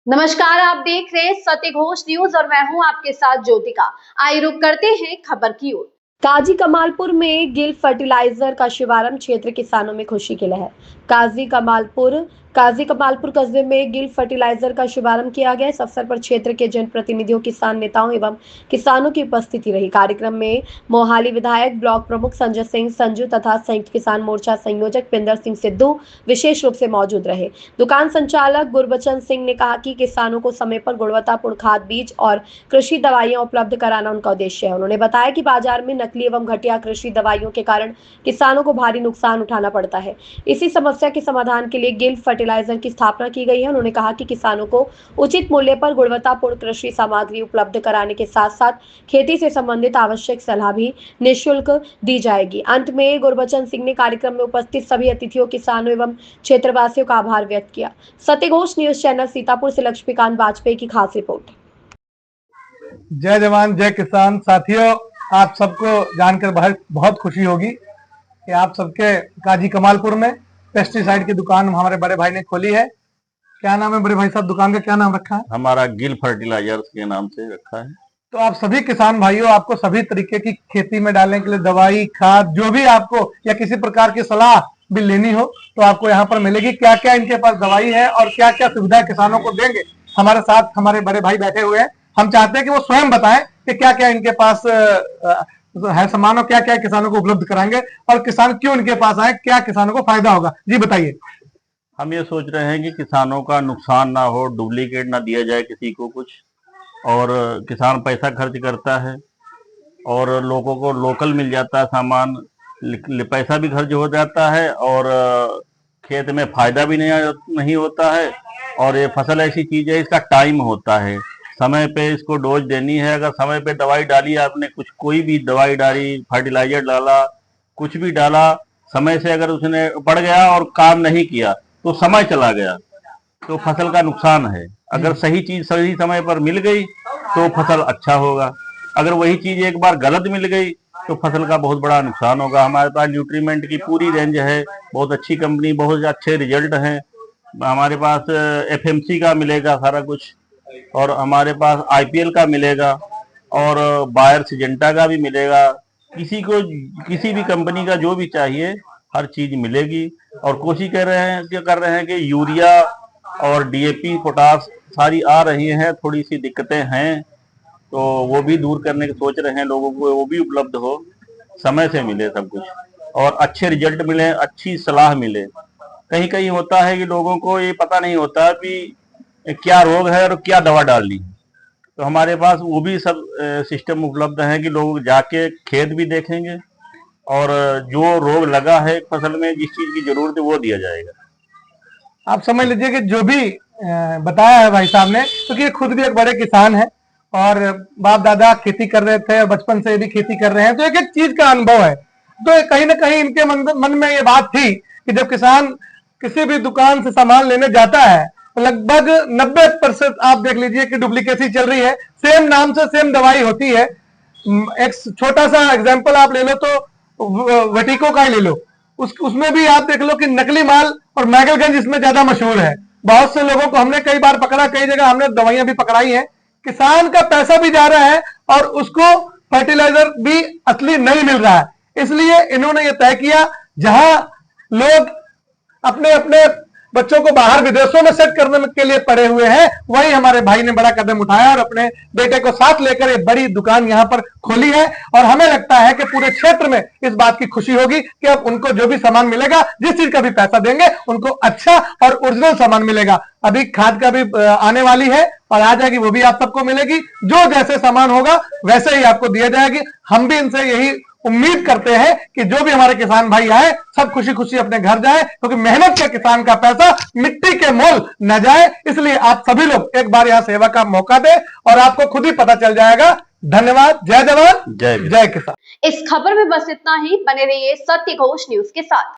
नमस्कार, आप देख रहे हैं सत्य घोष न्यूज और मैं हूं आपके साथ ज्योतिका। आइए रुक करते हैं खबर की ओर। काजी कमालपुर में गिल फर्टिलाइजर का शुभारंभ, क्षेत्र किसानों में खुशी की लहर। काजी कमालपुर कस्बे में गिल फर्टिलाइजर का शुभारंभ किया गया। इस अवसर पर क्षेत्र के जनप्रतिनिधियों, किसान नेताओं एवं किसानों की उपस्थिति रही। कार्यक्रम में मोहाली विधायक, ब्लॉक प्रमुख संजय सिंह संजू तथा संयुक्त किसान मोर्चा संयोजक पिंदर सिंह सिद्धू विशेष रूप से मौजूद रहे। दुकान संचालक गुरबचन सिंह ने कहा कि किसानों को समय पर गुणवत्तापूर्ण खाद, बीज और कृषि दवाइयां उपलब्ध कराना उनका उद्देश्य है। उन्होंने बताया कि बाजार में नकली एवं घटिया कृषि दवाइयों के कारण किसानों को भारी नुकसान उठाना पड़ता है। इसी समस्या के समाधान के लिए गिल फर्टिलाइजर की स्थापना की गई है। उन्होंने कहा कि किसानों को उचित मूल्य पर गुणवत्तापूर्ण कृषि सामग्री उपलब्ध कराने के साथ साथ खेती से संबंधित आवश्यक सलाह भी निःशुल्क दी जाएगी। अंत में गुरबचन सिंह ने कार्यक्रम में उपस्थित सभी अतिथियों, किसानों एवं क्षेत्रवासियों का आभार व्यक्त किया। सत्य घोष न्यूज चैनल सीतापुर से लक्ष्मीकांत वाजपेयी की खास रिपोर्ट। जय जवान जय किसान। साथियों, आप सबको जानकर बहुत खुशी होगी कि आप सबके काजी कमालपुर में पेस्टिसाइड की दुकान हमारे बड़े भाई ने खोली है। क्या नाम है बड़े भाई साहब, दुकान का क्या नाम रखा है? हमारा गिल फर्टिलाइजर्स के नाम से रखा है। तो आप सभी किसान भाइयों, आपको सभी तरीके की खेती में डालने के लिए दवाई, खाद, जो भी आपको या किसी प्रकार की सलाह भी लेनी हो तो आपको यहाँ पर मिलेगी। क्या क्या इनके पास दवाई है और क्या क्या सुविधा किसानों को देंगे, हमारे साथ हमारे बड़े भाई बैठे हुए हैं। हम चाहते हैं कि वो स्वयं बताएं कि क्या क्या इनके पास है सामान और क्या क्या किसानों को उपलब्ध कराएंगे और किसान क्यों इनके पास आए, क्या किसानों को फायदा होगा। जी बताइए। हम ये सोच रहे हैं कि किसानों का नुकसान ना हो, डुप्लीकेट ना दिया जाए किसी को कुछ, और किसान पैसा खर्च करता है और लोगों को लोकल मिल जाता है सामान, पैसा भी खर्च हो जाता है और खेत में फायदा भी नहीं होता है। और ये फसल ऐसी चीज है, इसका टाइम होता है, समय पे इसको डोज देनी है। अगर समय पे दवाई डाली आपने, कोई भी दवाई डाली, फर्टिलाइजर डाला, कुछ भी डाला, समय से अगर उसने पड़ गया और काम नहीं किया तो समय चला गया तो फसल का नुकसान है। अगर सही चीज सही समय पर मिल गई तो फसल अच्छा होगा। अगर वही चीज एक बार गलत मिल गई तो फसल का बहुत बड़ा नुकसान होगा। हमारे पास न्यूट्रीमेंट की पूरी रेंज है, बहुत अच्छी कंपनी, बहुत अच्छे रिजल्ट हैं। हमारे पास FMC का मिलेगा सारा कुछ, और हमारे पास IPL का मिलेगा और बायर सिजेंटा का भी मिलेगा। किसी को किसी भी कंपनी का जो भी चाहिए हर चीज मिलेगी। और कोशिश कर रहे हैं कि यूरिया और DAP, पोटास सारी आ रही हैं, थोड़ी सी दिक्कतें हैं तो वो भी दूर करने की सोच रहे हैं। लोगों को वो भी उपलब्ध हो, समय से मिले सब कुछ और अच्छे रिजल्ट मिले, अच्छी सलाह मिले। कहीं कहीं होता है कि लोगों को ये पता नहीं होता कि क्या रोग है और क्या दवा डालनी है, तो हमारे पास वो भी सब सिस्टम उपलब्ध है कि लोग जाके खेत भी देखेंगे और जो रोग लगा है फसल में, जिस चीज की जरूरत है वो दिया जाएगा। आप समझ लीजिए कि जो भी बताया है भाई साहब ने, क्योंकि तो खुद भी एक बड़े किसान है और बाप दादा खेती कर रहे थे और बचपन से भी खेती कर रहे हैं, तो एक एक चीज का अनुभव है। तो कहीं ना कहीं इनके मन में ये बात थी कि जब किसान किसी भी दुकान से सामान लेने जाता है तो लगभग 90% आप देख लीजिए कि डुप्लीकेसी चल रही है। सेम नाम से सेम दवाई होती है। एक छोटा सा एग्जाम्पल आप ले लो तो वटीको का ही ले लो, उसमें भी आप देख लो कि नकली माल और मैगलगंज इसमें ज्यादा मशहूर है। बहुत से लोगों को हमने कई बार पकड़ा, कई जगह हमने दवाइयां भी पकड़ाई हैं। किसान का पैसा भी जा रहा है और उसको फर्टिलाइजर भी असली नहीं मिल रहा है। इसलिए इन्होंने ये तय किया, जहां लोग अपने अपने बच्चों को बाहर विदेशों में सेट करने के लिए पड़े हुए हैं, वही हमारे भाई ने बड़ा कदम उठाया और अपने बेटे को साथ लेकर एक बड़ी दुकान यहां पर खोली है। और हमें लगता है कि पूरे क्षेत्र में इस बात की खुशी होगी कि अब उनको जो भी सामान मिलेगा, जिस चीज का भी पैसा देंगे, उनको अच्छा और ओरिजिनल सामान मिलेगा। अभी खाद का भी आने वाली है और आ जाएगी, वो भी आप सबको मिलेगी। जो जैसे सामान होगा वैसे ही आपको दिया जाएगी। हम भी इनसे यही उम्मीद करते हैं कि जो भी हमारे किसान भाई आए, सब खुशी खुशी अपने घर जाए, क्योंकि मेहनत के किसान का पैसा मिट्टी के मोल न जाए। इसलिए आप सभी लोग एक बार यहां सेवा का मौका दें और आपको खुद ही पता चल जाएगा। धन्यवाद। जय जवान जय किसान। इस खबर में बस इतना ही। बने रहिए सत्य घोष न्यूज के साथ।